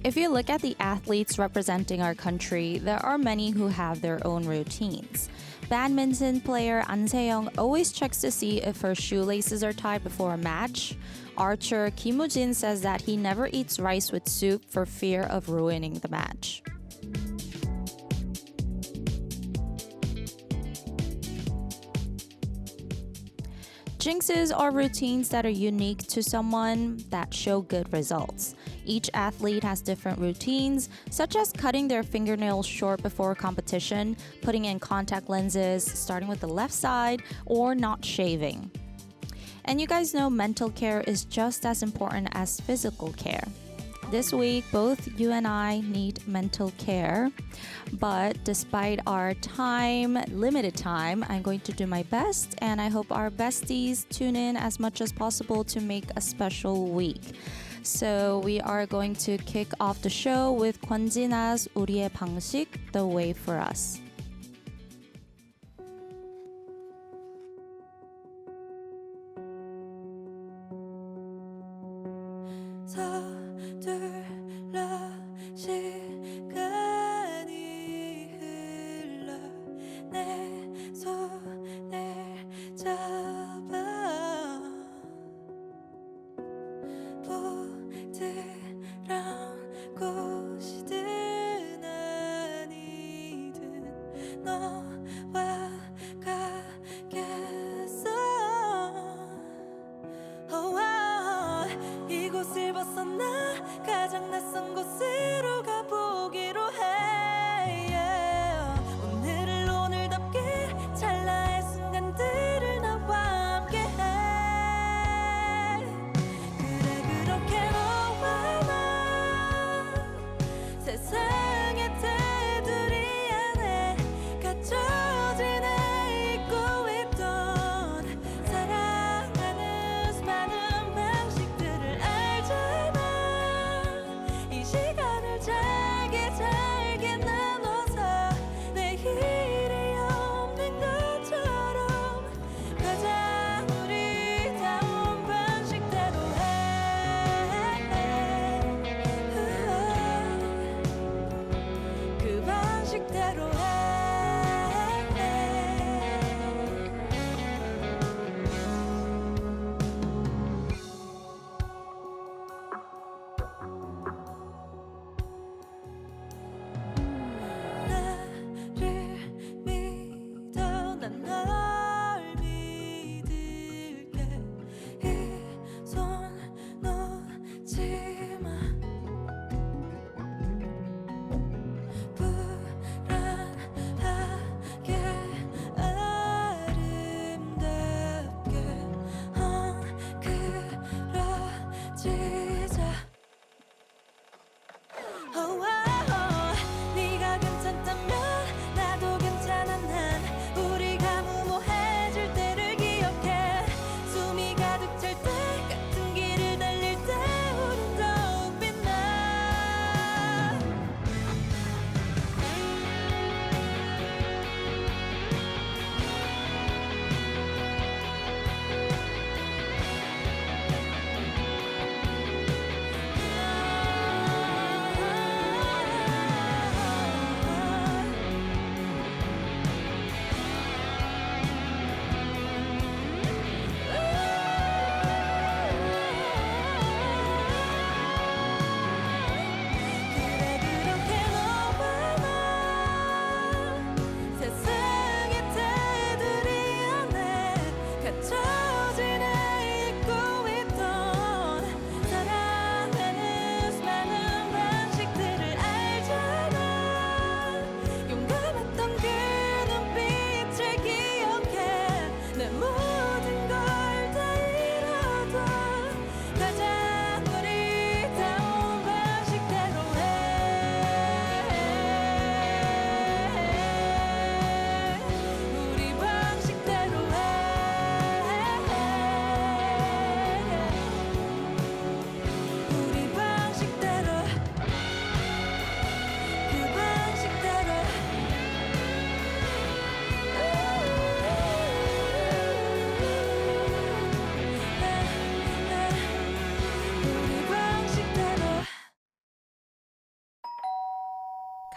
If you look at the athletes representing our country, there are many who have their own routines. Badminton player An Se-young always checks to see if her shoelaces are tied before a match. Archer Kim Woo-jin says that he never eats rice with soup for fear of ruining the match. Jinxes are routines that are unique to someone that show good results. Each athlete has different routines, such as cutting their fingernails short before a competition, putting in contact lenses, starting with the left side, or not shaving. And you guys know mental care is just as important as physical care. This week, both you and I need mental care. But despite our limited time, I'm going to do my best, and I hope our besties tune in as much as possible to make a special week. So we are going to kick off the show with 권진아's 우리의 방식, The Way for Us. 세상의 테두리 안에 갇혀진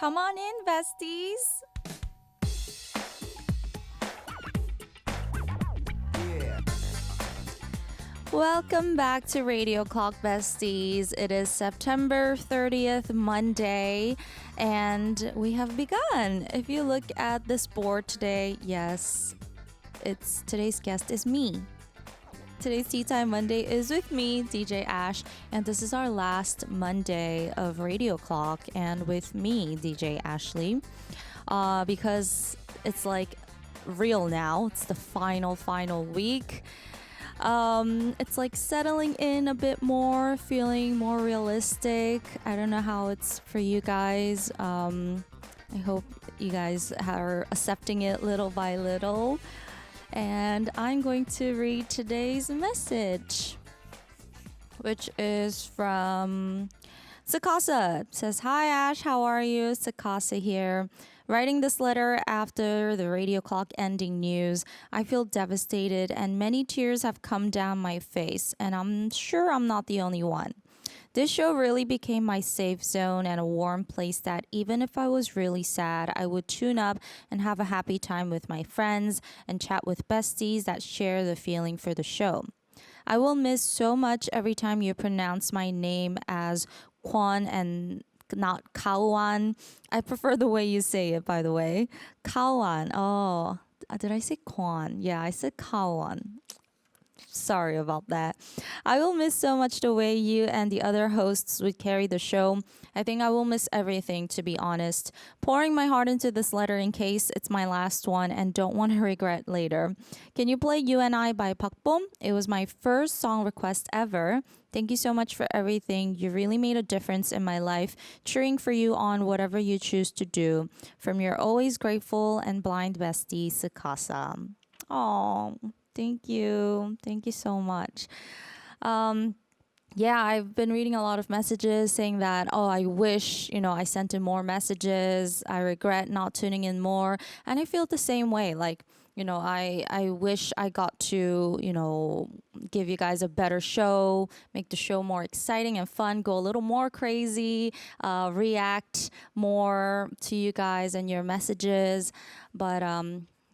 Come on in, besties. Welcome back to Radio Clock Besties. It is September 30th, Monday, and we have begun. If you look at this board today, yes, today's guest is me. Today's Tea Time Monday is with me, DJ Ash, and this is our last Monday of Radio Clock, and with me, DJ Ashley, because it's like real now. It's the final week. It's like settling in a bit more, feeling more realistic. I don't know how it's for you guys. I hope you guys are accepting it little by little. And I'm going to read today's message, which is from Sakasa. It says, "Hi Ash, how are you? Sakasa here. Writing this letter after the Radio Clock ending news, I feel devastated and many tears have come down my face, and I'm sure I'm not the only one. This show really became my safe zone and a warm place that even if I was really sad, I would tune up and have a happy time with my friends and chat with besties that share the feeling for the show. I will miss so much every time you pronounce my name as Kwon and not Kawan. I prefer the way you say it, by the way. Kawan. Oh, did I say Kwon? Yeah, I said Kawan. Sorry about that. I will miss so much the way you and the other hosts would carry the show. I think I will miss everything, to be honest. Pouring my heart into this letter in case it's my last one and don't want to regret later. Can you play You and I by Park Bom? It was my first song request ever. Thank you so much for everything. You really made a difference in my life. Cheering for you on whatever you choose to do. From your always grateful and blind bestie, Sakasa." Oh, thank you. Thank you so much. Yeah, I've been reading a lot of messages saying that, oh, I wish, I sent in more messages. I regret not tuning in more. And I feel the same way. Like, I wish I got to, give you guys a better show, make the show more exciting and fun, go a little more crazy, react more to you guys and your messages. But,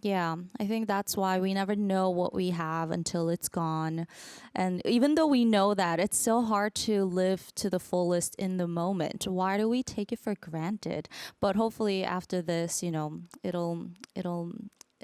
yeah, I think that's why we never know what we have until it's gone. And even though we know that, it's so hard to live to the fullest in the moment. Why do we take it for granted? But hopefully after this, it'll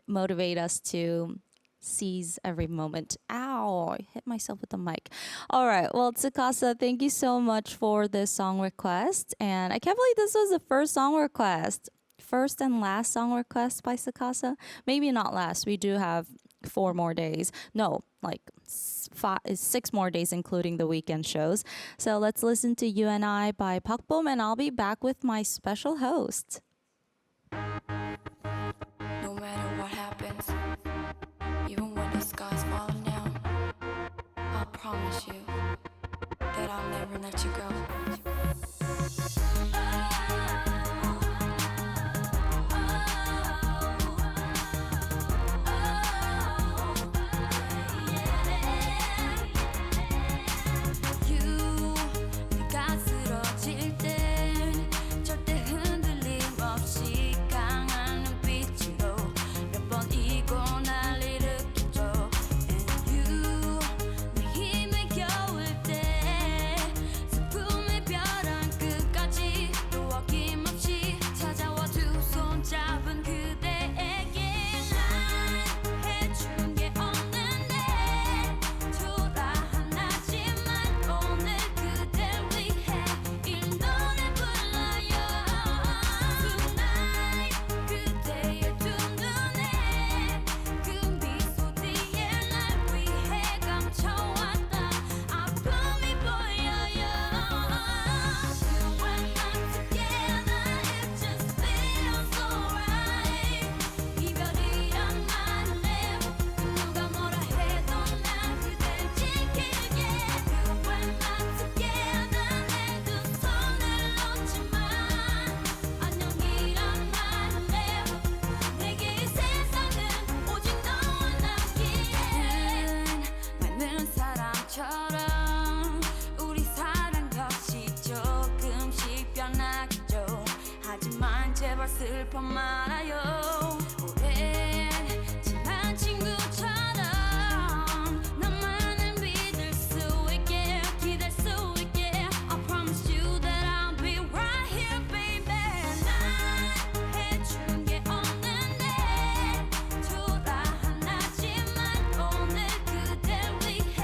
motivate us to seize every moment. Ow, I hit myself with the mic. All right, well, Tsukasa, thank you so much for this song request. And I can't believe this was the first song request. First and last song request by Sakasa. Maybe not last. We do have 4 more days. No, like 6 more days, including the weekend shows. So let's listen to You and I by Park Bom, and I'll be back with my special host. No matter what happens, even when the sky's falling down, I'll promise you that I'll never let you go. 네가 쓰러질 땐 절대 흔들림 슬퍼 말아요. 오랜 지난 친구처럼 나만을 믿을 수 있게 기댈 수 있게 I promise you that I'll be right here baby. 난 해준 게 없는데 초라하지만 오늘 그댈 위해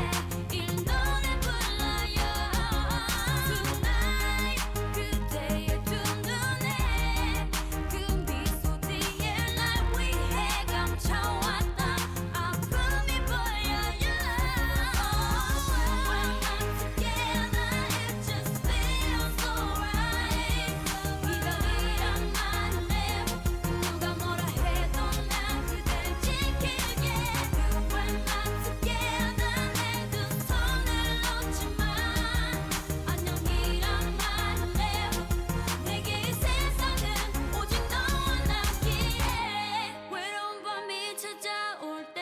이 노래 불러요. Tonight 그대의 두 눈에 그 미소 뒤에 날 위해 감춰왔던 아픔이 보여요. When I'm together it just feels so right. 이별이란 말은 never 누가 뭐라 해도 난 그댈 지킬게. When I'm together 내 두 손을 놓지마. 안녕이란 말은 never 내게 이 세상은 오직 너와 나기에. 외로운 밤이 찾아올 땐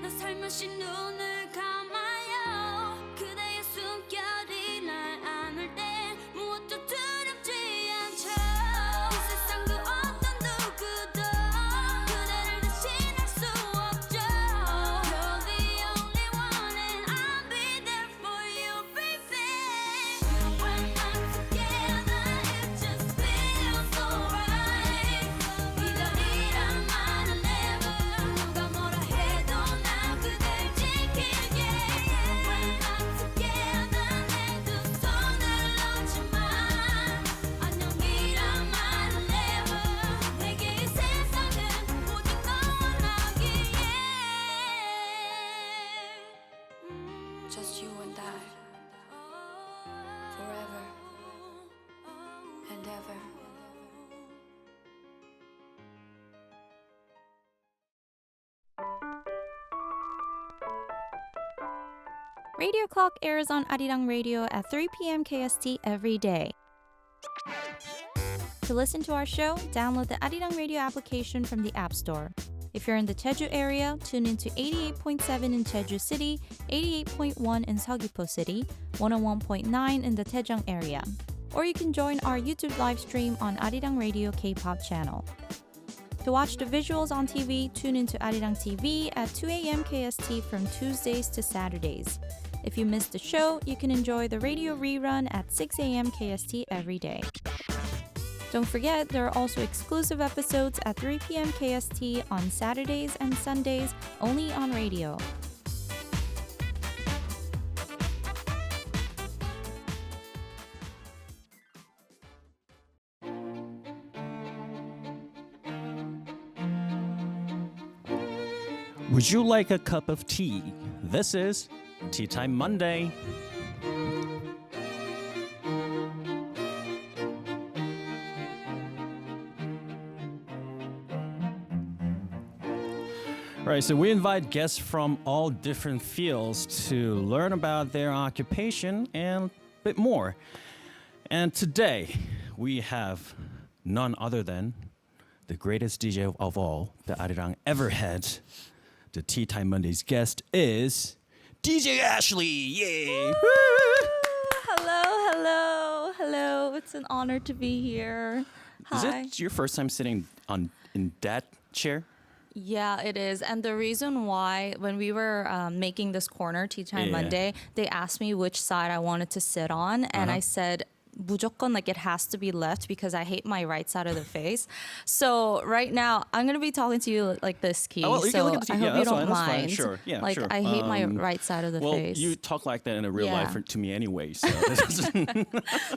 나 살며시 눈을 감아요. 그대의 숨결이 날 안을 땐 무엇도 두렵지 않죠. 이 세상 그 어떤 누구도 그대를 대신할 수 없죠. You're the only one and I'll be there for you baby. When I'm together it just feels so right. 이별이란 말은 never 누가 뭐라 해도 난 그댈 지킬게. When I'm together 내 두 손을 놓지마. 안녕이란 말은 never 내게 이 세상은 오직 너와 나기에. Just you and I forever and ever. Radio Clock airs on Arirang Radio at 3 p.m. KST every day. To listen to our show, download the Arirang Radio application from the App Store. If you're in the Jeju area, tune into 88.7 in Jeju City, 88.1 in Seogwipo City, 101.9 in the Daejeong area. Or you can join our YouTube live stream on Arirang Radio K-pop channel. To watch the visuals on TV, tune into Arirang TV at 2 a.m. KST from Tuesdays to Saturdays. If you missed the show, you can enjoy the radio rerun at 6 a.m. KST every day. Don't forget, there are also exclusive episodes at 3 p.m. KST on Saturdays and Sundays, only on radio. Would you like a cup of tea? This is Tea Time Monday. Right, so we invite guests from all different fields to learn about their occupation and a bit more. And today we have none other than the greatest DJ of all that Arirang ever had. The Tea Time Monday's guest is DJ Ashley. Yay! Hello. It's an honor to be here. Hi. Is it your first time sitting in that chair? Yeah, it is. And the reason why, when we were making this corner, Tea Time Monday, they asked me which side I wanted to sit on. And I said, 무조건, like, it has to be left because I hate my right side of the face. So right now, I'm going to be talking to you like this, Key. Oh, well, you can so look at the I TV. hope Yeah, you don't that's fine. mind. Sure. Yeah, like, sure. I hate my right side of the face. Well, you talk like that in a real Yeah. life to me anyway. So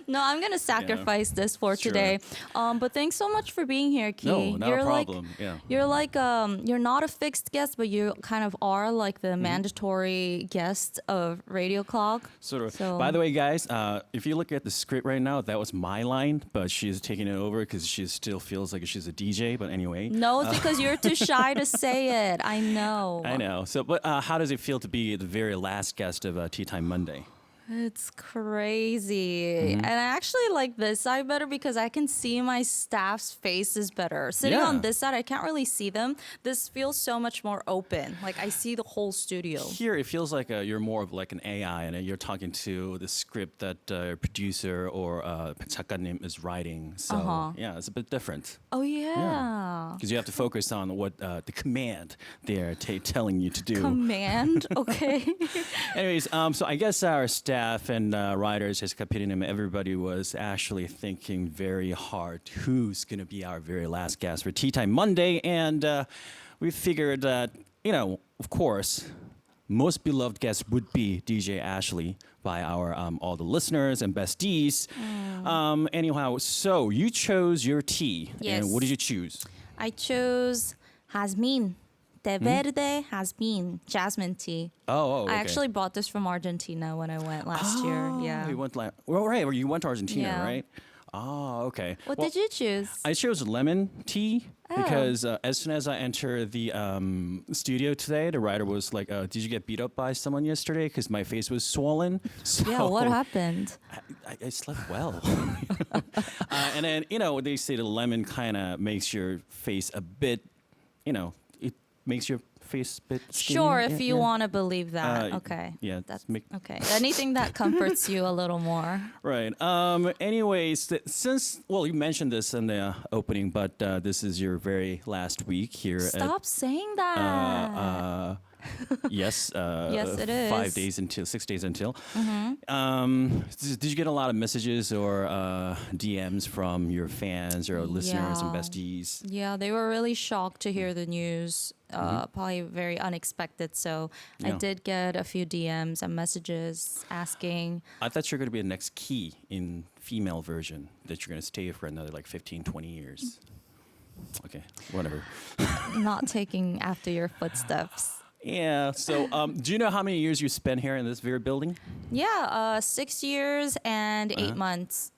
No, I'm going to sacrifice this for Sure. today. But thanks so much for being here, Key. No, not a problem. Like, Yeah. You're like, you're not a fixed guest, but you kind of are like the mandatory guest of Radio Clock. Sort of. So- By the way, guys, if you look at the script right now, that was my line, but she's taking it over because she still feels like she's a DJ. But anyway. No, it's because you're too shy to say it. I know. I know. So, but how does it feel to be the very last guest of Tea Time Monday? It's crazy. Mm-hmm. And I actually like this side better because I can see my staff's faces better. Sitting Yeah. on this side, I can't really see them. This feels so much more open. Like I see the whole studio. Here, it feels like you're more of like an AI, and you're talking to the script that producer or 작가님 is writing. So yeah, it's a bit different Oh, yeah. because you have to focus on what the command they're telling you to do. Command. Okay. Anyways, so I guess our staff and writers, Jessica Pittman, everybody was actually thinking very hard who's going to be our very last guest for Tea Time Monday. And we figured that, of course, most beloved guest would be DJ Ashley by our all the listeners and besties. Anyhow, so you chose your tea. Yes. And what did you choose? I chose Jasmine. De Verde Jasmine jasmine tea. Oh, okay. I actually bought this from Argentina when I went last year. Yeah. You went right. You went to Argentina, Yeah. right? Oh, okay. What Well, did you choose? I chose lemon tea Oh. because as soon as I entered the studio today, the writer was like, "Did you get beat up by someone yesterday?" Because my face was swollen. So Yeah, what happened? I slept well. And then they say the lemon kind of makes your face a bit, it makes your face a bit skinnier. Sure, if Yeah, you yeah. want to believe that. Okay. Yeah, That's okay. Anything that comforts you a little more. Right. Anyways, since you mentioned this in the opening, but this is your very last week here. Stop saying that. Yes. Yes, it is. 6 days until. Mm-hmm. Did you get a lot of messages or DMs from your fans or listeners and Yeah. besties? Yeah, they were really shocked to hear the news. Probably very unexpected. So I Yeah. did get a few DMs and messages asking. I thought you're going to be the next key in female version that you're going to stay for another like 15, 20 years. Okay, whatever. Not taking after your footsteps. Yeah. So, do you know how many years you spent here in this very building? Yeah, 6 years and 8 months.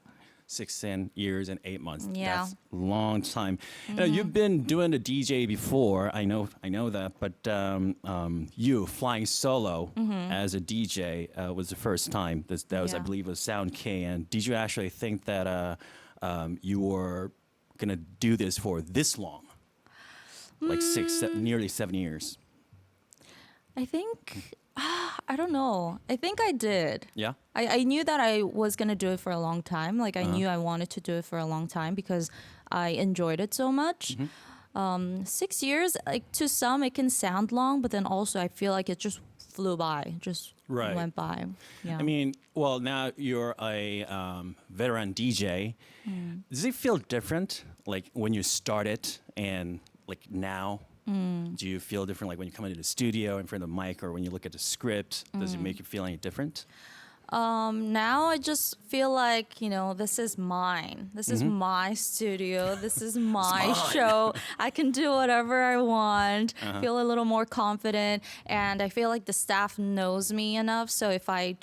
6 years and 8 months. Yeah. That's a long time. You've been doing the DJ before. I know that. But you flying solo as a DJ was the first time. That was, I Yeah. believe, was Sound K. And did you actually think that you were gonna do this for this long, like nearly 7 years? I think, I don't know. I think I did. Yeah. I knew that I was going to do it for a long time. Like, I knew I wanted to do it for a long time because I enjoyed it so much. 6 years, like, to some, it can sound long, but then also I feel like it just flew by, just Right. went by. Yeah. I mean, well, now you're a veteran DJ. Does it feel different, like when you started and like now? Do you feel different, like when you come into the studio in front of the mic, or when you look at the script? Does it make you feel any different? Now I just feel like, this is mine. This is my studio. This is my show. I can do whatever I want. Feel a little more confident, and I feel like the staff knows me enough. So if I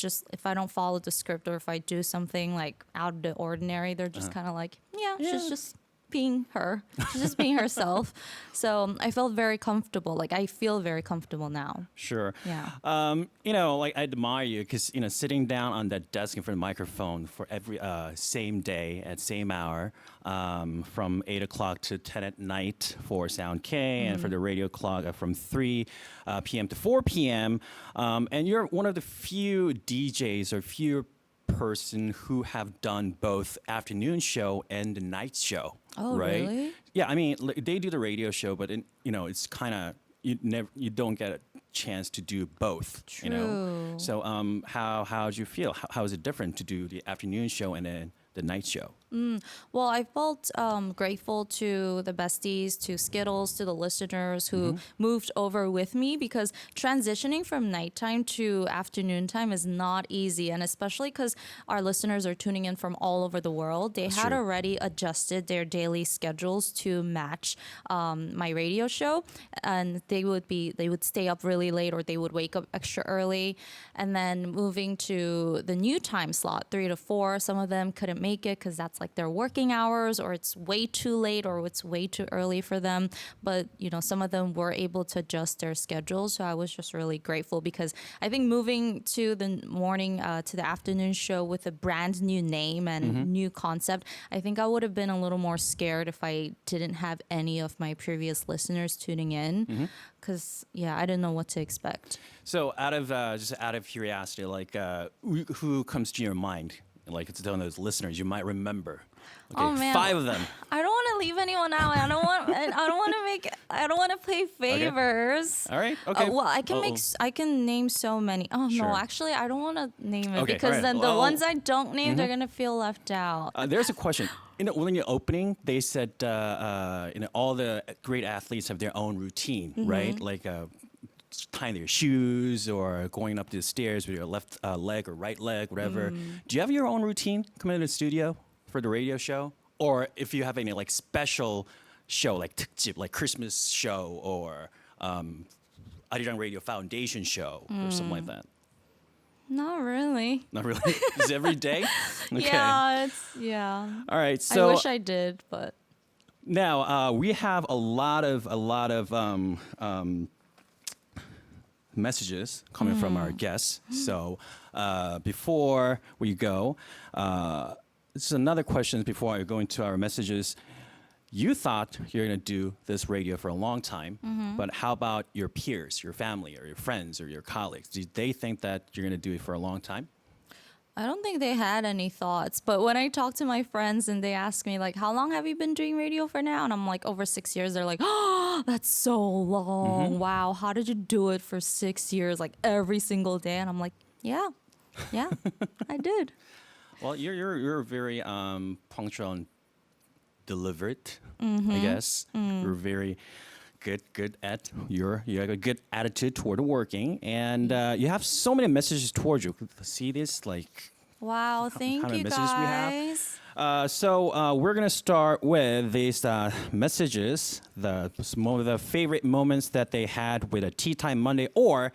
don't follow the script, or if I do something like out of the ordinary, they're just kind of like, yeah, she's just being her. She's just being herself. So I felt very comfortable. Like, I feel very comfortable now. Sure. Yeah. Like I admire you because sitting down on that desk in front of the microphone for every same day at same hour, from 8 o'clock to 10 at night for Sound K, and for the radio clock from 3 p.m. to 4 p.m. And you're one of the few DJs or few person who have done both afternoon show and the night show. Oh, right? really? Yeah, I mean, they do the radio show, but it's kind of you don't get a chance to do both. True. So how did you feel? How is it different to do the afternoon show and then the night show? Well, I felt grateful to the besties, to Skittles, to the listeners who moved over with me, because transitioning from nighttime to afternoon time is not easy. And especially because our listeners are tuning in from all over the world. They had true. already adjusted their daily schedules to match my radio show. And they would stay up really late, or they would wake up extra early. And then moving to the new time slot, 3 to 4, some of them couldn't make it because that's like their working hours, or it's way too late, or it's way too early for them. But, some of them were able to adjust their schedules. So I was just really grateful because I think moving to the morning to the afternoon show with a brand new name and new concept, I think I would have been a little more scared if I didn't have any of my previous listeners tuning in. Because, I didn't know what to expect. So just out of curiosity, like who comes to your mind? Like it's one of those listeners you might remember. Okay, Oh man, 5 of them. I don't want to leave anyone out. I don't want to play favors. All right. Okay. Well, I can name so many. Oh Sure. no, actually, I don't want to name it Okay, because all right. then the Well, ones I don't name, they're gonna feel left out. There's a question. When you're opening, they said all the great athletes have their own routine, right? Like tying their shoes or going up the stairs with your left leg or right leg, whatever. Do you have your own routine coming into the studio for the radio show? Or if you have any like special show, like 특집, like Christmas show or ARIRANG Radio Foundation show or something like that? Not really. Not really. Is it every day? Okay. Yeah. All right. So I wish I did, but now we have a lot of messages coming from our guests. So before we go, this is another question before I go into our messages. You thought you're going to do this radio for a long time, but how about your peers, your family, or your friends, or your colleagues? Did they think that you're going to do it for a long time? I don't think they had any thoughts. But when I talk to my friends and they ask me, like, how long have you been doing radio for now? And I'm like, over 6 years. They're like, oh, that's so long. Wow, how did you do it for 6 years, like every single day? And I'm like, yeah, I did. Well, you're very punctual and deliberate, I guess. You're very good at you have a good attitude toward working, and you have so many messages towards you. See this, like Wow, how thank many you messages we have? guys. So we're gonna start with these messages, some of the favorite moments that they had with a Tea Time Monday or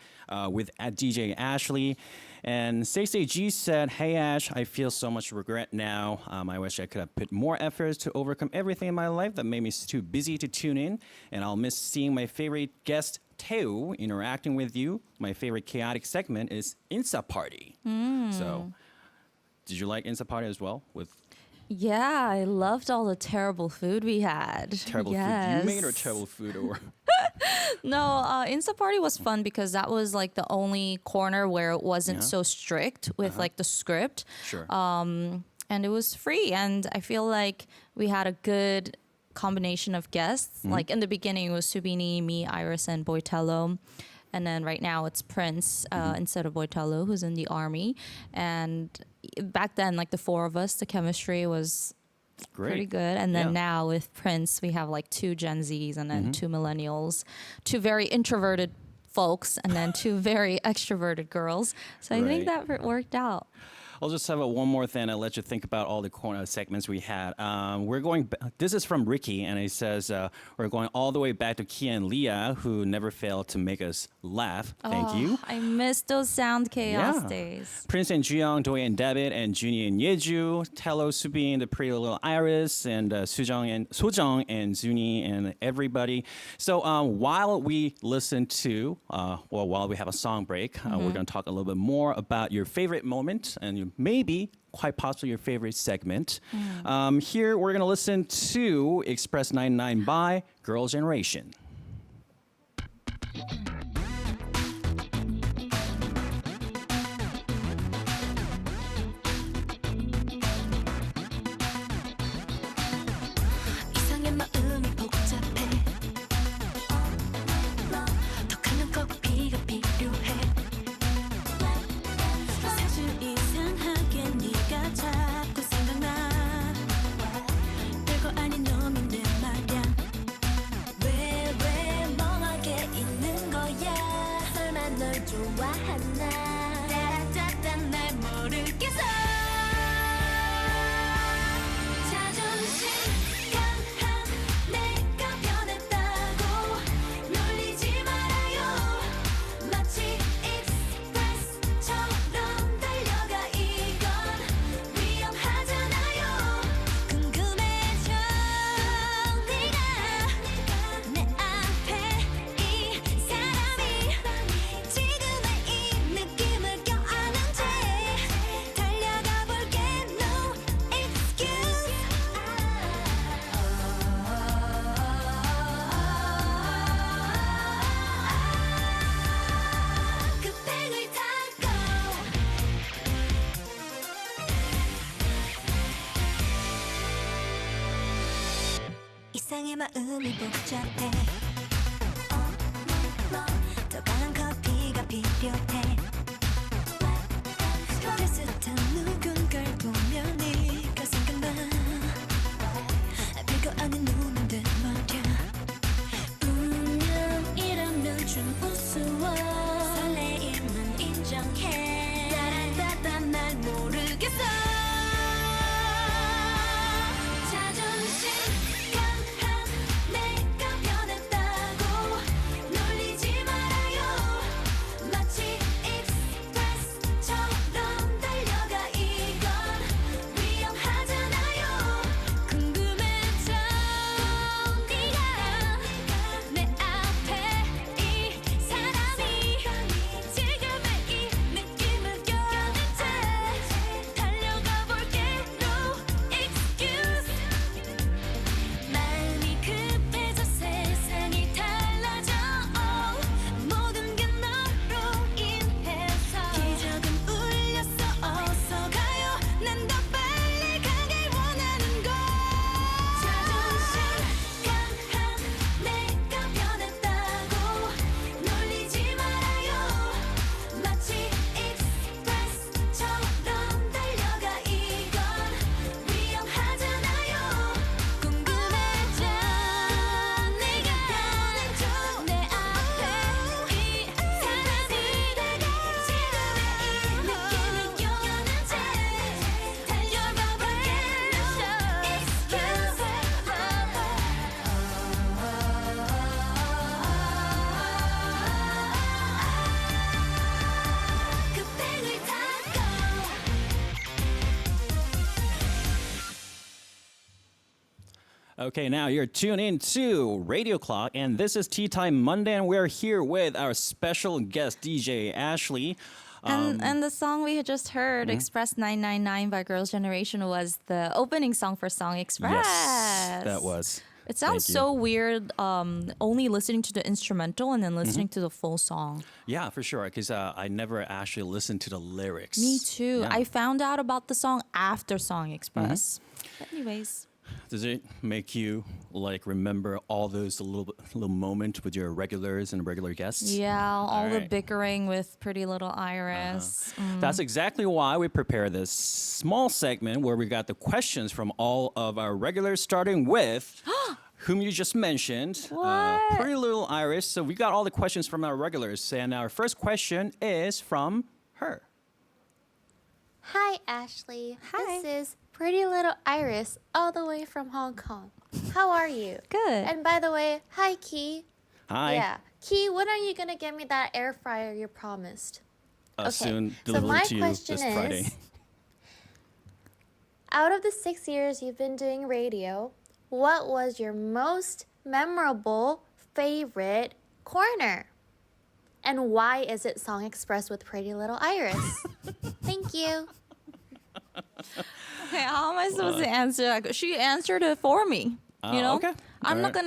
with at DJ Ashley. And Stacey G said, "Hey Ash, I feel so much regret now. I wish I could have put more efforts to overcome everything in my life that made me too busy to tune in. And I'll miss seeing my favorite guest, Teo, interacting with you. My favorite chaotic segment is Insta Party." So, did you like Insta Party as well? With Yeah, I loved all the terrible food we had. terrible food you made or terrible food or No, Insta Party was fun because that was like the only corner where it wasn't Yeah. so strict with like the script. sure. And it was free. And I feel like we had a good combination of guests. Like in the beginning, it was Subini, me, Iris, and Boitello. And then right now it's Prince instead of Boitello, who's in the army. And back then, like the four of us, the chemistry was Great. pretty good. And then Yeah. now with Prince, we have like 2 Gen Zs and then 2 millennials, 2 very introverted folks, and then 2 very extroverted girls. So I think Right. that worked out. I'll just have one more thing. I'll let you think about all the corner segments we had. We're going. This is from Ricky, and he says we're going all the way back to Kia and Leah, who never failed to make us laugh. Thank you. I miss those sound chaos Yeah. days. Prince and Juyong, Doi and David, and Junie and Yeju, Tello, Subin, the pretty little Iris, and Sojong and Zuni and everybody. So while we listen to, while we have a song break, we're going to talk a little bit more about your favorite moment and maybe quite possibly your favorite segment. Here we're going to listen to Express 99 by Girl Generation. 이상해 마음이 복잡해 더 강한 커피가 필요해 사실 이상하게 네가 자꾸 생각나 별거 아닌 놈인데 말야 왜 멍하게 있는 거야 설마 널 좋아하나 따라따따 날 모르겠어 자존심 강한 내가 변했다고 놀리지 말아요 마치 익스프레스처럼 달려가 이건 위험하잖아요 이 마음이 복잡해 더 강한 커피가 필요해 비슷한 누군가를 보면 네가 생각나 별거 아닌 눈인데 말야 운명이라면 좀 우스워 설레임은 인정해 따라따다 날 모르겠어 자존심 강한 내가 변했다고 놀리지 말아요 마치 익스프레스처럼 달려가 이건 위험하잖아요 궁금해져 네가 내 앞에 이 사람이 지금의 이 느낌을 껴는지 달려가 볼게 no excuse 마음이 급해져 세상이 달라져 모든 게 너로 인해서 기적은 울렸어 어서 가요 난 더 빨리 가길 원하는 걸 자존심 강한 내가 변했다고 놀리지 말아요 마치 익스프레스처럼 달려가 이건 위험하잖아요 궁금해져 네가 내 앞에 이 사람이 지금의 이 느낌을 껴는지 달려가 볼게 no excuse 급행을 타고 Okay, now you're tuned in to Radio Clock, and this is Tea Time Monday, and we're here with our special guest, DJ Ashley. And the song we had just heard, Mm-hmm. Express 999 by Girls' Generation, was the opening song for Song Express. Yes, that was. It sounds Thank you. so weird only listening to the instrumental and then listening Mm-hmm. to the full song. Yeah, for sure, because I never actually listened to the lyrics. Me too. Yeah. I found out about the song after Song Express. Mm-hmm. But anyways. Does it make you like remember all those little moments with your regulars and regular guests? Yeah, all the right. bickering with Pretty Little Iris. That's exactly why we prepared this small segment where we got the questions from all of our regulars, starting with whom you just mentioned, What? Pretty Little Iris. So we got all the questions from our regulars, and our first question is from her. Hi, Ashley. Hi. This is Pretty Little Iris, all the way from Hong Kong. How are you? Good. And by the way, hi, Key. Hi. Yeah. Key, when are you going to get me that air fryer you promised? Okay, Soon so delivered my to you question this is, Friday. out of the 6 years you've been doing radio, what was your most memorable, favorite corner? And why is it Song Express with Pretty Little Iris? Thank you. Okay, how am I supposed to answer that? She answered it for me. You know? Okay. I'm not Alright.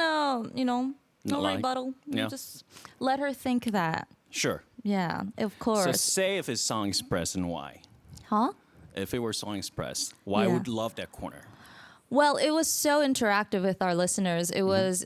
gonna, no lie. rebuttal. Yeah. Just let her think that. Sure. Yeah, of So course. say if it's Song Express and why. Huh? If it were Song Express, why Yeah. would you love that corner? Well, it was so interactive with our listeners. It was,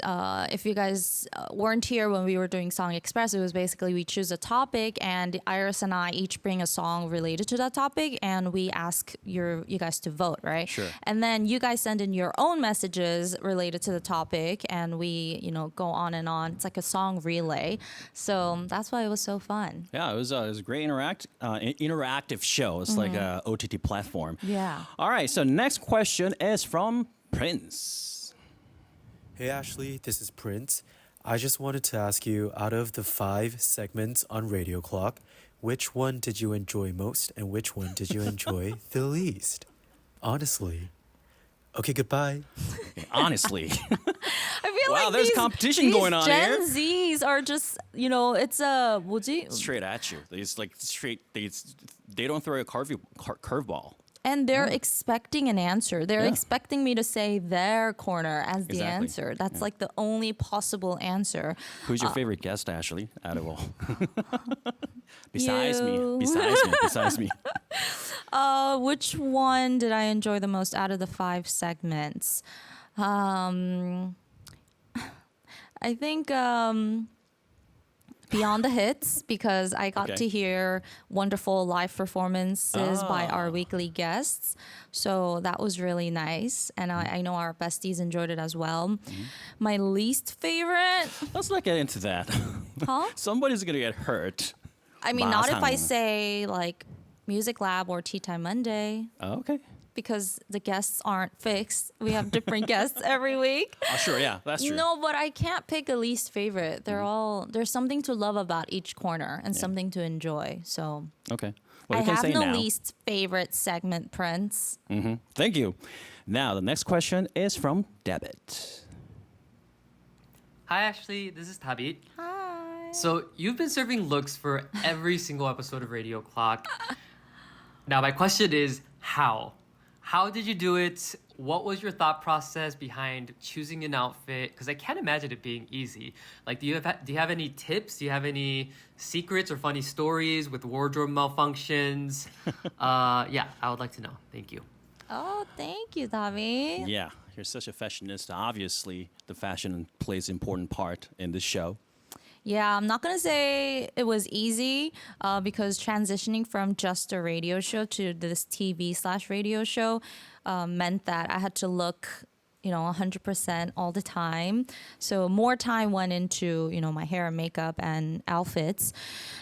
if you guys weren't here when we were doing Song Express, it was basically we choose a topic and Iris and I each bring a song related to that topic and we ask you guys to vote, right? Sure. And then you guys send in your own messages related to the topic and we, go on and on. It's like a song relay. So that's why it was so fun. Yeah, it was a great interactive show. It's like a OTT platform. Yeah. All right, so next question is from Prince. Hey Ashley, this is Prince. I just wanted to ask you, out of the 5 segments on Radio Clock, which one did you enjoy most and which one did you enjoy the least? Honestly. Okay, goodbye. Honestly. I feel Wow, like there's these, competition these going on Gen here. Zs are just, it's a, 뭐지? Straight at you. It's like straight. They don't throw a curveball. And they're expecting an answer. They're Yeah. expecting me to say their corner as the Exactly. answer. That's like the only possible answer. Who's your favorite guest, Ashley? Out of all. Besides You. me. Besides me. Which one did I enjoy the most out of the 5 segments? I think Beyond the Hits, because I got to hear wonderful live performances by our weekly guests. So that was really nice. And I know our besties enjoyed it as well. My least favorite. Let's not get into that. Huh? Somebody's going to get hurt. I mean, not if I 마상. say like Music Lab or Tea Time Monday, Okay. because the guests aren't fixed. We have different guests every week. Oh, sure. Yeah, that's true. No, but I can't pick a least favorite. There's something to love about each corner and something to enjoy. So Okay. Well, I you can have say no now. least favorite segment, Prince. Thank you. Now, the next question is from Debit. Hi, Ashley. This is Tabit. Hi. So you've been serving looks for every single episode of Radio Clock. Now, my question is, how? How did you do it? What was your thought process behind choosing an outfit? Because I can't imagine it being easy. Like, do you have any tips? Do you have any secrets or funny stories with wardrobe malfunctions? Yeah, I would like to know. Thank you. Oh, thank you, Davi. Yeah, you're such a fashionista. Obviously, the fashion plays an important part in this show. Yeah, I'm not gonna say it was easy because transitioning from just a radio show to this TV/radio show meant that I had to look, 100% all the time. So more time went into, my hair and makeup and outfits.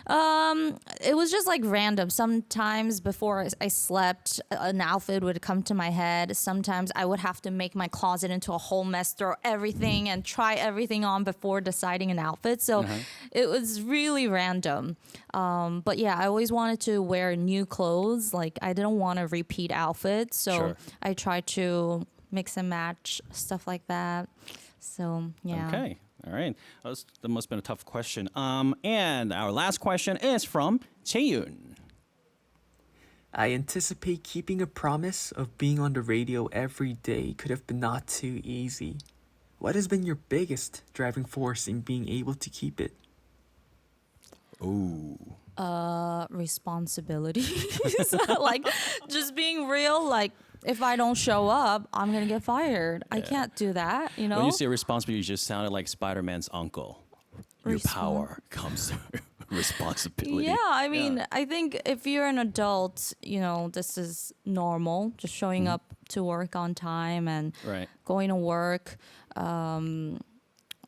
It was just like random. Sometimes before I slept, an outfit would come to my head. Sometimes I would have to make my closet into a whole mess, throw everything and try everything on before deciding an outfit. So it was really random. But yeah, I always wanted to wear new clothes. Like I didn't want to repeat outfits. So Sure. I tried to mix and match, stuff like that. So yeah. Okay. All right. That must have been a tough question. And our last question is from Chae-yoon. I anticipate keeping a promise of being on the radio every day could have been not too easy. What has been your biggest driving force in being able to keep it? Ooh. Responsibilities. Like just being real, like if I don't show up, I'm gonna get fired. I can't do that, When you say responsibility, you just sounded like Spider-Man's uncle. Your power comes through responsibility. Yeah, I mean, I think if you're an adult, this is normal. Just showing up to work on time and Right. going to work. And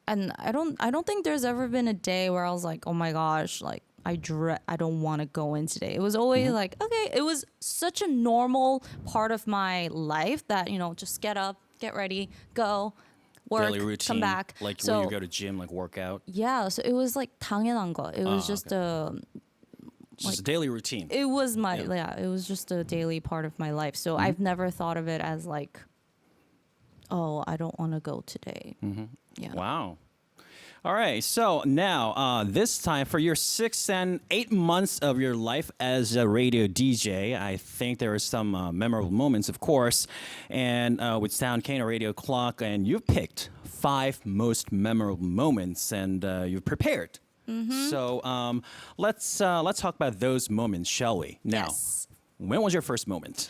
I don't think there's ever been a day where I was like, oh my gosh, like I don't want to go in today. It was always like, okay, it was such a normal part of my life that, just get up, get ready, go, work, Daily routine. come back. Like so, when you go to gym, like work out. yeah, so it was like 당연한 거. It was just Just a daily routine. it was it was just a daily part of my life. So I've never thought of it as like, oh, I don't want to go today. Yeah. Wow. All right. So now, this time for your 6 and 8 months of your life as a radio DJ, I think there are some memorable moments, of course. And with Sound Cane, a radio clock, and you've picked 5 most memorable moments, and you've prepared. So let's talk about those moments, shall we? Now, Yes. when was your first moment?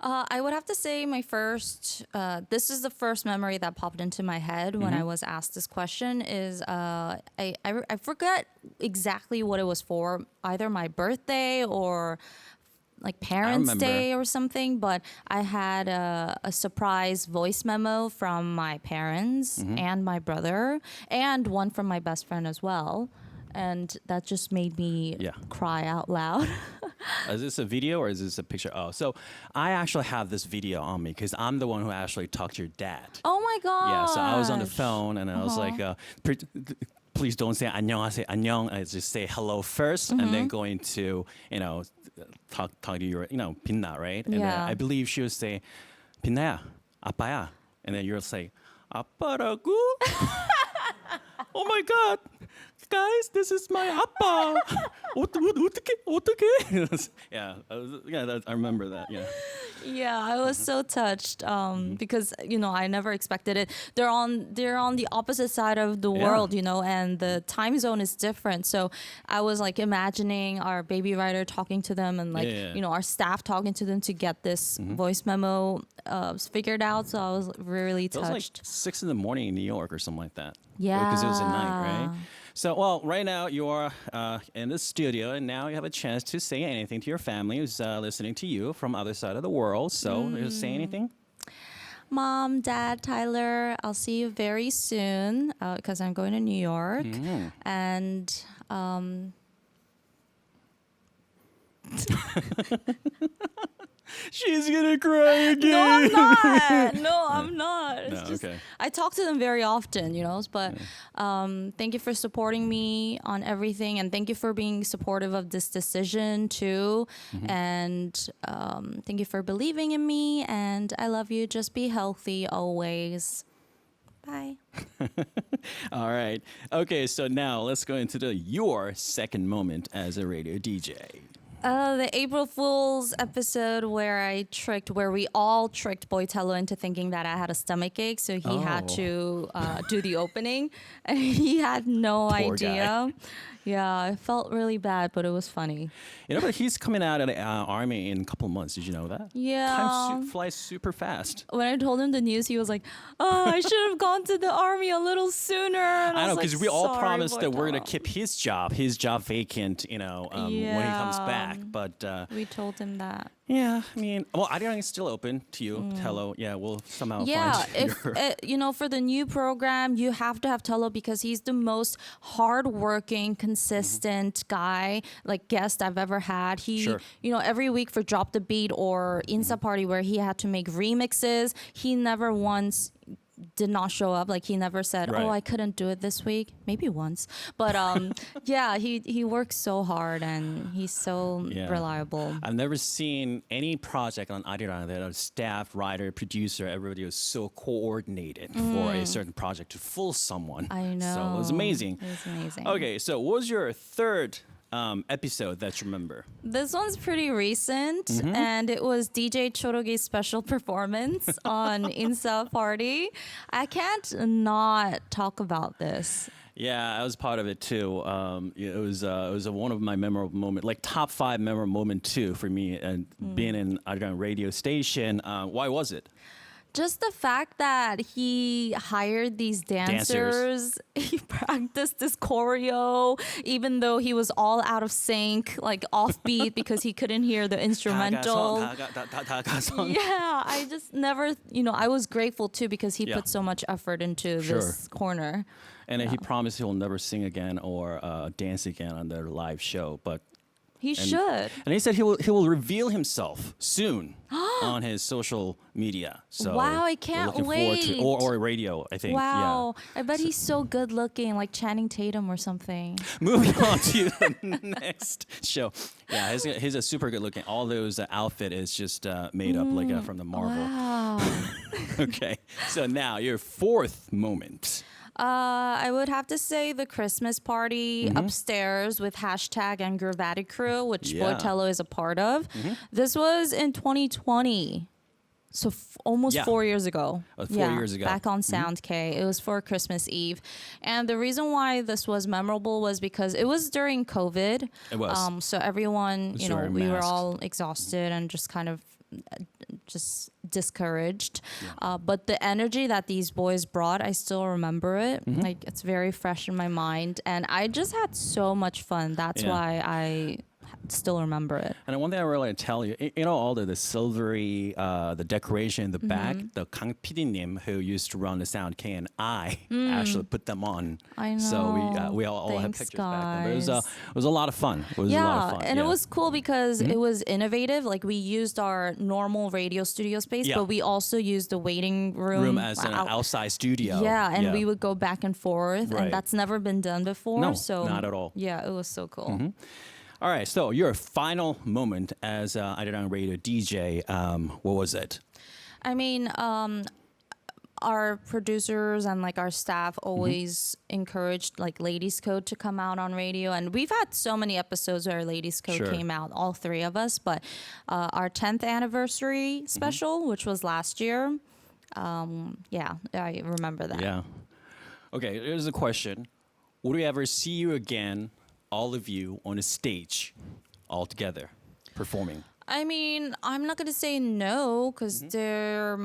I would have to say my first, this is the first memory that popped into my head when I was asked this question is I forget exactly what it was for, either my birthday or like Parents' remember. Day or something, but I had a surprise voice memo from my parents and my brother and one from my best friend as well. And that just made me Yeah. cry out loud. Is this a video or is this a picture? Oh, so I actually have this video on me because I'm the one who actually talked to your dad. Oh my god! Yeah, so I was on the phone and I was like, please don't say 안녕하세요, 안녕. I just say hello 1st and then going to, talk to your, 빛나, right? And then Yeah. I believe she would say, 빛나야, 아빠야. And then you'll say, 아빠라고? Oh my God. Guys, this is my 아빠. 어떻게? Yeah, I remember that. Yeah. Yeah, I was so touched because I never expected it. They're on the opposite side of the world, and the time zone is different. So I was like imagining our baby writer talking to them and our staff talking to them to get this voice memo figured out. So I was really It was like touched. 6 in the morning in New York or something like that. Yeah. Because it was at night, right? So, well, right now you are in the studio, and now you have a chance to say anything to your family who's listening to you from other side of the world. So, you say anything? Mom, Dad, Tyler, I'll see you very soon because I'm going to New York. And She's gonna cry again. no, I'm not. No, I'm not. It's No, just, okay. I talk to them very often, but thank you for supporting me on everything. And thank you for being supportive of this decision too. And thank you for believing in me. And I love you. Just be healthy always. Bye. All right. Okay, so now let's go into your second moment as a radio DJ. The April Fool's episode where we all tricked Boitello into thinking that I had a stomach ache, so he had to do the opening, and he had no Poor idea. Yeah, I felt really bad, but it was funny. But he's coming out of the army in a couple of months. Did you know that? Yeah. Time flies super fast. When I told him the news, he was like, "Oh, I should have gone to the army a little sooner." And I know, was because like, we all "Sorry, promised that we're going to Boitello." keep his job vacant, when he comes back. But We told him that. yeah, I mean, well, ARIRANG is still open to you, Tello. Yeah, we'll somehow Yeah, find if for the new program, you have to have Tello because he's the most hardworking, consistent guy, like guest I've ever had. He, Sure. Every week for Drop the Beat or Insta Party where he had to make remixes, he never once did not show up. Like he never said, Right. "Oh, I couldn't do it this week." Maybe once, but yeah, he works so hard and he's so Yeah. reliable. I've never seen any project on ARIRANG that a staff, writer, producer, everybody was so coordinated for a certain project to fool someone. I know. So it was amazing. It was amazing. Okay, so what was your third episode that you remember? This one's pretty recent, and it was DJ Chorogi's special performance on Insta Party. I can't not talk about this. Yeah, I was part of it too. It was one of my memorable moments, like top 5 memorable moment too for me, and being in ARIRANG radio station. Why was it? Just the fact that he hired these dancers, he practiced this choreo, even though he was all out of sync, like offbeat because he couldn't hear the instrumental. Yeah, I just never, I was grateful too because he Yeah. put so much effort into this corner. And then he promised he'll never sing again or dance again on their live show, but. He should. And he said he will reveal himself soon on his social media. So Wow, I we're can't looking forward to wait. or radio, I think. Wow, I bet he's so good looking, like Channing Tatum or something. Yeah. Moving on to the next show. Yeah, he's a super good looking. All those outfit is just made up like from the Marvel. Wow. Okay, so now your fourth moment. I would have to say the Christmas party upstairs with hashtag and Gravati Crew, which Yeah. Boitello is a part of. This was in 2020. So almost Yeah. 4 years ago. 4 years ago. Back on Sound K. It was for Christmas Eve. And the reason why this was memorable was because it was during COVID. It was. So everyone, was you know, very we were masked. all exhausted and just kind of just discouraged. But the energy that these boys brought, I still remember it. Like it's very fresh in my mind. And I just had so much fun. That's Yeah. why I still remember it. And one thing I really tell you, all the silvery, the decoration in the back, the Kang PD님 who used to run the Sound K and I actually put them on. I So know. we all have Thanks, pictures back then. But it guys. was a lot of fun. It was a lot of fun. And yeah. it was cool because it was innovative. Like we used our normal radio studio space, Yeah. but we also used the waiting room as an out- outside studio. Yeah, and we would go back and forth, Right. and that's never been done before. No, so not at all. Yeah, it was so cool. All right, so your final moment as ARIRANG radio DJ, what was it? I mean, our producers and like our staff always encouraged like Ladies Code to come out on radio, and we've had so many episodes where Ladies Code Sure. came out, all three of us. But our 10th anniversary special, which was last year, yeah, I remember that. Yeah. Okay, here's a question. Would we ever see you again, all of you, on a stage, all together, performing? I mean, I'm not gonna say no because they're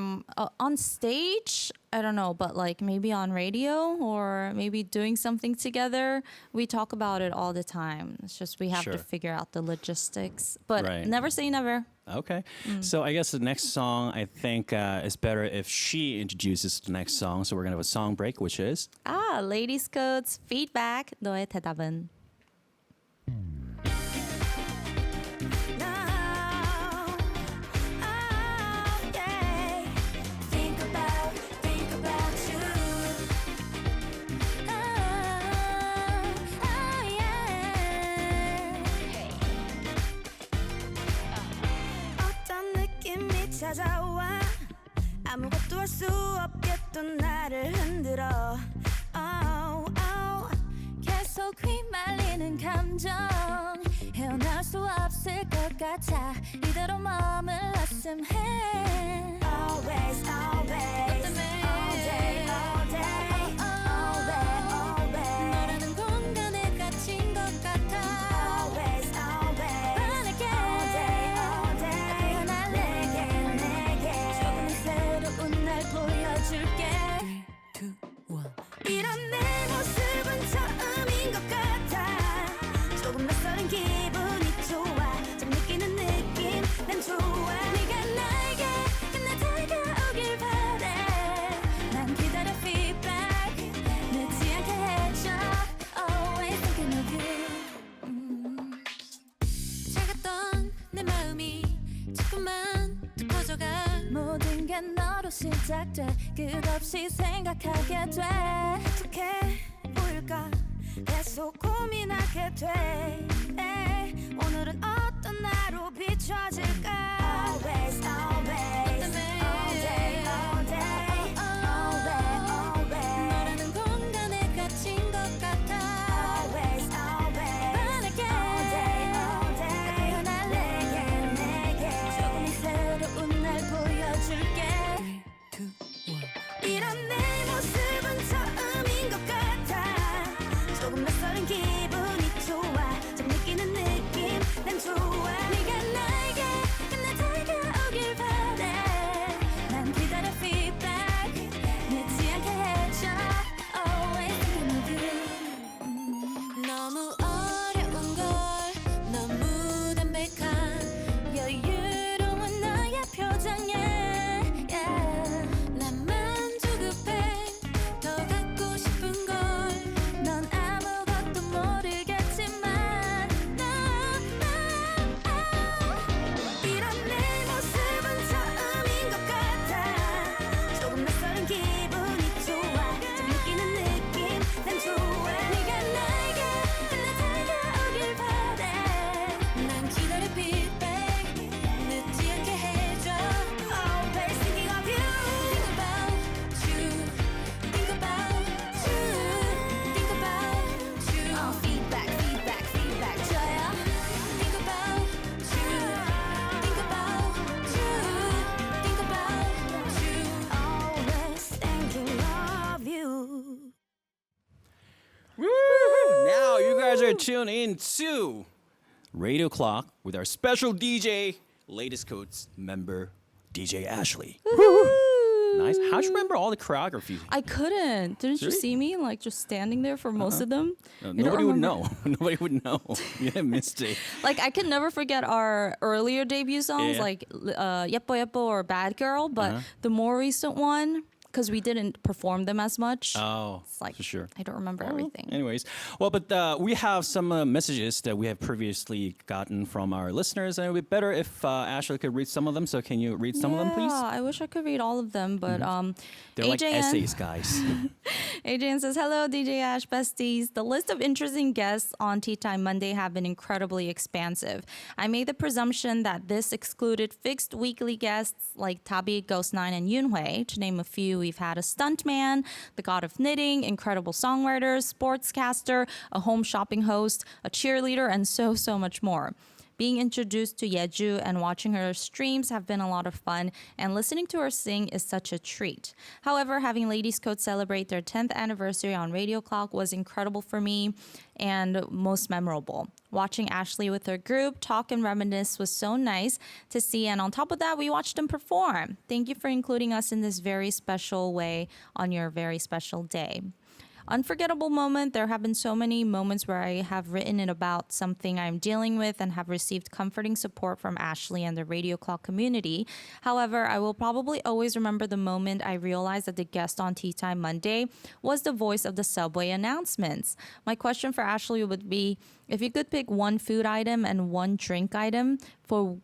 on stage. I don't know, but like maybe on radio or maybe doing something together. We talk about it all the time. It's just we have Sure. to figure out the logistics. But Right. never say never. Okay. So I guess the next song, I think, is better if she introduces the next song. So we're going to have a song break, which is... Ladies Code's feedback. 너의 대답은. 어떤 느낌이 찾아와 아무것도 할 수 없게 또 나를 흔들어 계속 휘말리는 감정 헤어나올 수 없을 것 같아 이대로 머물렀음 해 Always, always All day, all day 너라는 공간에 갇힌 것 같아 Always, always 반할게 All day, all day 내게 조금 새로운 날 보여줄게 3, 2, 1 이런 내 모습은 처음인 것 같아 조금 낯설은 기분이 좋아 좀 느끼는 느낌 난 좋아 네가 나에게 나 다가오길 바래 난 기다려 feedback 늦지 않게 해줘 Always thinking of you 작았던 내 마음이 자꾸만 더 커져가 모든 게 너로 시작돼 끝없이 생각하게 돼 어떻게 보일까 계속 고민하게 돼 오늘은 어떤 나로 비춰질까 Always, always All day, all day 너라는 공간에 갇힌 것 같아 Always, always 반할게 All day, all day 내게 조금 새로운 날 보여줄게 3, 2, 1 이런 내 모습은 처음인 것 같아 조금 낯설은 기분이 좋아 좀 느끼는 느낌 난 좋아 네가 나에게 나 다가오길 바래 난 기다려 feedback 늦지 않게 해줘 Always thinking of you 너무 어려운 걸 너무 담백한 여유로운 너의 표정에 나만 조급해 더 갖고 싶은 걸 넌 아무것도 모르겠지만 이런 내 모습은 처음인 것 같아 조금 낯설은 기분이 좋아 좀 느끼는 느낌 난 좋아 네가 나에게 나 다가오길 바래 난 기다려 feedback 늦지 않게 해줘 Always thinking of you Think about you Think about you Think about you feedback, feedback, feedback 줘요 Think about you Think about you Think about you Always thinking of you Now you guys are tuned in to Radio Clock with our special DJ, Latest Codes member, DJ Ashley. Nice. How'd you remember all the choreography? I couldn't. Didn't you Really? see me like just standing there for most of them? You don't Nobody would remember? know. Nobody would know. You missed it. Like I can never forget our earlier debut songs, Yeah. like Yepo Yepo or Bad Girl, but the more recent one, because we didn't perform them as much. Oh, It's like for sure. I don't remember everything. Anyways, well, but we have some messages that we have previously gotten from our listeners, and it would be better if Ashley could read some of them. So can you read some of them, please? Yeah, I wish I could read all of them, but They're like AJN essays, guys. Adrian says, hello, DJ Ash besties. The list of interesting guests on Tea Time Monday have been incredibly expansive. I made the presumption that this excluded fixed weekly guests like Tabi, Ghost9, and Yoonhwae, to name a few we've had a stuntman, the god of knitting, incredible songwriter, sportscaster, a home shopping host, a cheerleader, and so much more. Being introduced to Yeju and watching her streams have been a lot of fun, and listening to her sing is such a treat. However, having Ladies Code celebrate their 10th anniversary on Radio Clock was incredible for me and most memorable. Watching Ashley with her group talk and reminisce was so nice to see, and on top of that, we watched them perform. Thank you for including us in this very special way on your very special day. Unforgettable moment. There have been so many moments where I have written it about something I'm dealing with and have received comforting support from Ashley and the Radio Clock community. However, I will probably always remember the moment I realized that the guest on Tea Time Monday was the voice of the Subway announcements. My question for Ashley would be, if you could pick one food item and one drink item for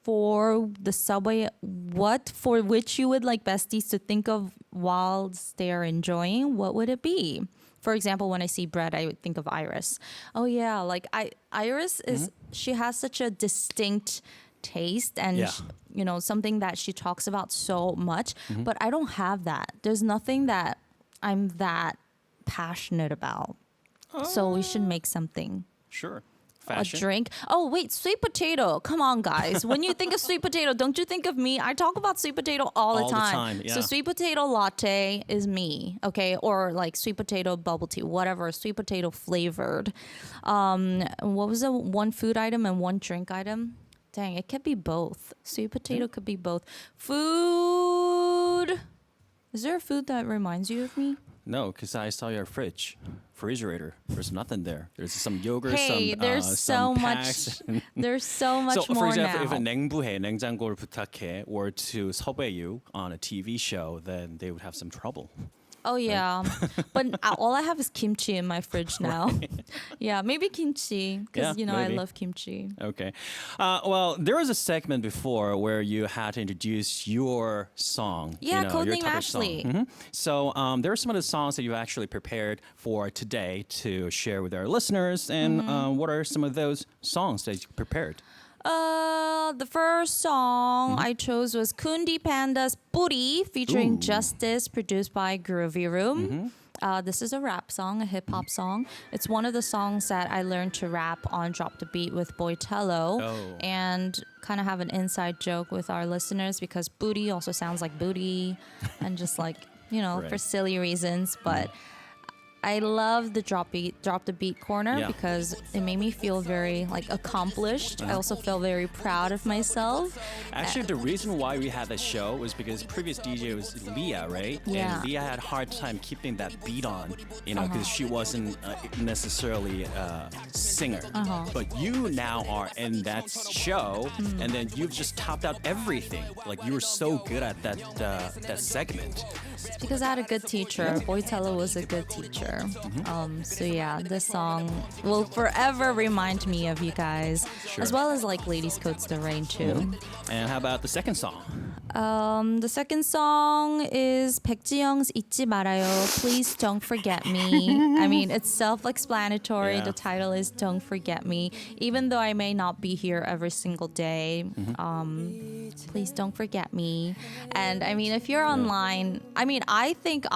the Subway, what for which you would like besties to think of whilst they are enjoying, what would it be? For example, when I see bread, I would think of Iris. Oh yeah, like Iris is she has such a distinct taste and Yeah. something that she talks about so much, but I don't have that. There's nothing that I'm that passionate about. So we should make something. Sure. A Fashion. drink. Oh, wait, sweet potato. Come on, guys. When you think of sweet potato, don't you think of me? I talk about sweet potato all the All the time. time, So yeah. sweet potato latte is me, okay? Or like sweet potato bubble tea, whatever, sweet potato flavored. What was the one food item and one drink item? Dang, it could be both. Sweet potato could be both. Food. Is there a food that reminds you of me? No, because I saw your refrigerator. There's nothing there. There's some yogurt, Hey, some there's some so packs. much. There's so much So, more for example, now. if a 냉부해, 냉장고를 부탁해 were to 섭외 you on a TV show, then they would have some trouble. Oh yeah, but all I have is kimchi in my fridge now. Yeah, maybe kimchi because Yeah, I maybe. love kimchi. Okay. Well, there was a segment before where you had to introduce your song. Yeah, your Codename type of song. Ashley. So there are some of the songs that you actually prepared for today to share with our listeners. And Mm-hmm. what are some of those songs that you prepared? The first song I chose was Kundi Panda's Puri featuring Ooh. Justice, produced by Groovy Room. This is a rap song, a hip hop song. It's one of the songs that I learned to rap on Drop the Beat with Boitello, Oh. and kind of have an inside joke with our listeners because booty also sounds like booty, and just like for Right. silly reasons, but. I love the drop the beat corner Yeah. because it made me feel very like accomplished. I also felt very proud of myself. Actually, the reason why we had the show was because previous DJ was Leah, right? Yeah. And Leah had a hard time keeping that beat on, because she wasn't necessarily a singer. But you now are in that show, and then you've just topped out everything. Like you were so good at that segment. It's because I had a good teacher. Boitello was a good teacher. So yeah, this song will forever remind me of you guys, as well as like Ladies Codes the Rain too. And how about the second song? The second song is 백지영's 잊지 말아요. Please don't forget me. I mean, it's self-explanatory. Yeah. The title is Don't Forget Me. Even though I may not be here every single day, please don't forget me. And I mean, if you're online, I mean, I think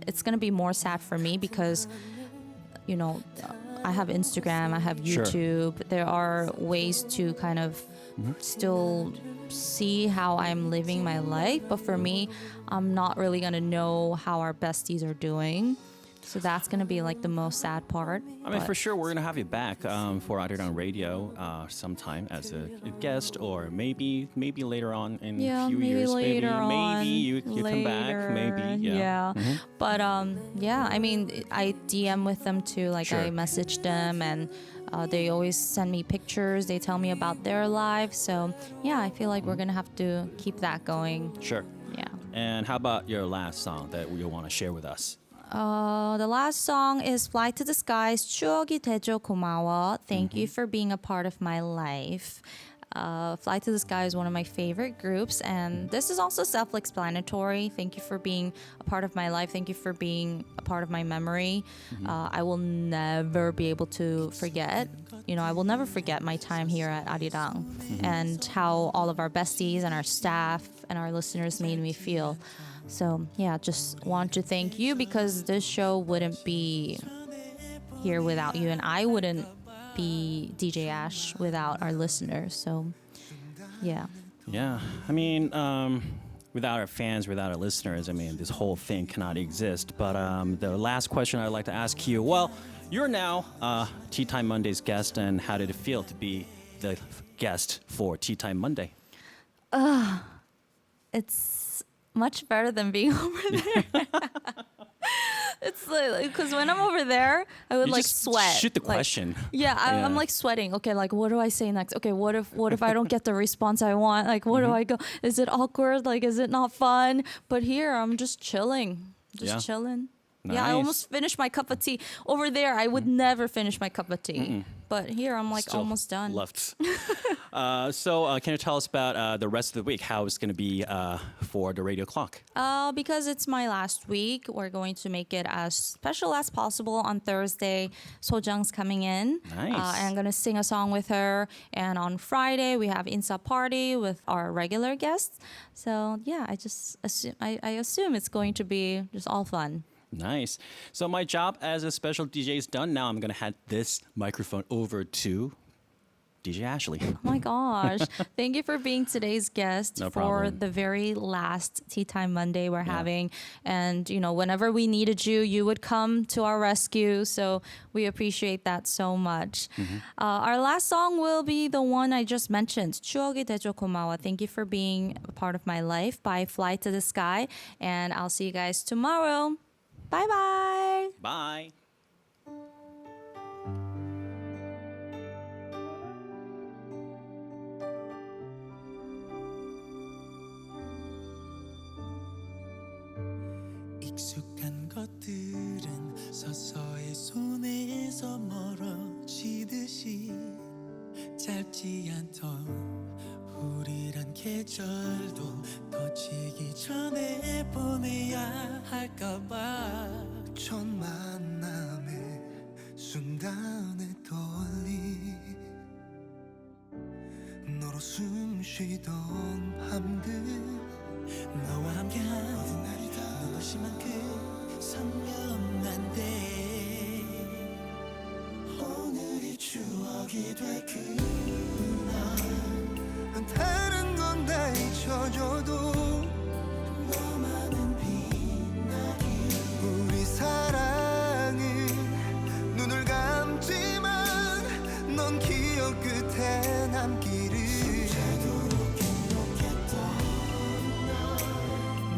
it's gonna be more sad for me because, I have Instagram, I have Sure. YouTube. There are ways to kind of still see how I'm living my life. But for me, I'm not really going to know how our besties are doing. So that's going to be like the most sad part. I mean, But- for sure, we're gonna have you back for ARIRANG Radio sometime as a guest, or maybe later on in a few maybe years. later on. maybe you come back. Maybe, yeah. But yeah, I mean, I DM with them too. Like Sure. I message them, and they always send me pictures. They tell me about their lives. So yeah, I feel like we're gonna have to keep that going. Sure. Yeah. And how about your last song that you want to share with us? The last song is Fly to the Skies, 추억이 되죠 고마워. Thank you for being a part of my life. Fly to the Sky is one of my favorite groups, and this is also self-explanatory. Thank you for being a part of my life. Thank you for being a part of my memory. I will never be able to forget I will never forget my time here at Arirang and how all of our besties and our staff and our listeners made me feel. So yeah, just want to thank you because this show wouldn't be here without you, and I wouldn't be DJ Ash without our listeners. So yeah. Yeah, I mean, without our fans, without our listeners, I mean, this whole thing cannot exist. But the last question I'd like to ask you, well, you're now Tea Time Monday's guest, and how did it feel to be the guest for Tea Time Monday? It's much better than being over there. It's like, because when I'm over there, I would You like just sweat. shoot the Like, question. yeah, Yeah. I'm like sweating. Okay, like what do I say next? Okay, what if I don't get the response I want? Like what do I go? Is it awkward? Like is it not fun? But here I'm just chilling. Yeah. chilling. Yeah, I Nice. almost finished my cup of tea. Over there, I would never finish my cup of tea. But here I'm like Still almost done. Left. So can you tell us about the rest of the week? How it's going to be for the radio clock? Because it's my last week, we're going to make it as special as possible on Thursday. Sojung's coming in. Nice. And I'm going to sing a song with her. And on Friday, we have Insta Party with our regular guests. So yeah, I just assume, I assume it's going to be just all fun. Nice. So my job as a special DJ is done. Now I'm going to hand this microphone over to DJ Ashley. Oh my gosh. Thank you for being today's guest No for problem. the very last Tea Time Monday we're having. And, whenever we needed you, you would come to our rescue. So we appreciate that so much. Our last song will be the one I just mentioned, 추억이 되죠 고마워. Thank you for being a part of my life by Fly to the Sky. And I'll see you guys tomorrow. Bye-bye. Bye. 익숙한 것들은 서서히 손에서 멀어지듯이 짧지 않던 우리란 계절도 거치기 전에 보내야 할까봐 첫 만남의 순간의 떨림 너로 숨 쉬던 밤들 너와 함께한 모든 날이 다 눈부시만큼 선명한데 오늘이 추억이 될 그날 다른 건 다 잊혀져도 너만은 빛나길 우리 사랑은 눈을 감지만 넌 기억 끝에 남기를 숨차도록 행복했던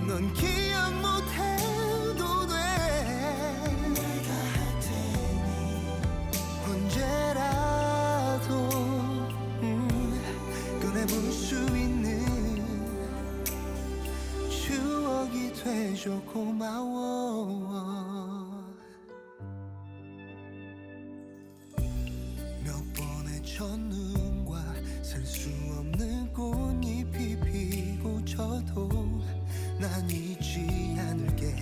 넌 기억 못해도 돼 내가 할 테니 언제라도 꺼내볼 수 있는 추억이 되죠 고마워 몇 번의 첫눈과 셀 수 없는 꽃잎이 피고 져도 난 잊지 않을게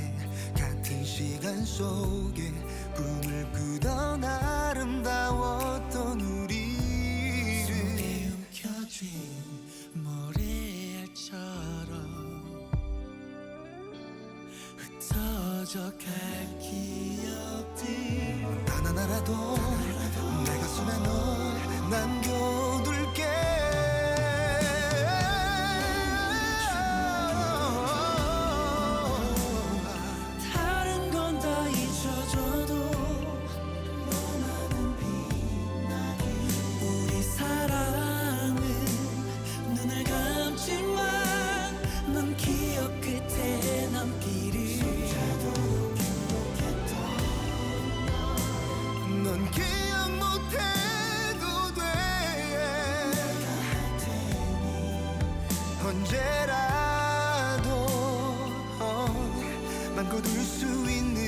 같은 시간 속에 꿈을 꾸던 아름다웠던 우리를 손에 움켜쥔 모래알처럼 흩어져 갈 기억들 하나하나도 내 가슴에 널 남겨둘게 다른 건 다 잊혀져도 너만은 빛나길 우리 사랑은 눈을 감지만 넌 기억 끝에 남기를 숨차도록 행복했던 넌 기억 못해도 돼 내가 할 테니 언제라도 맘껏 울 수 있는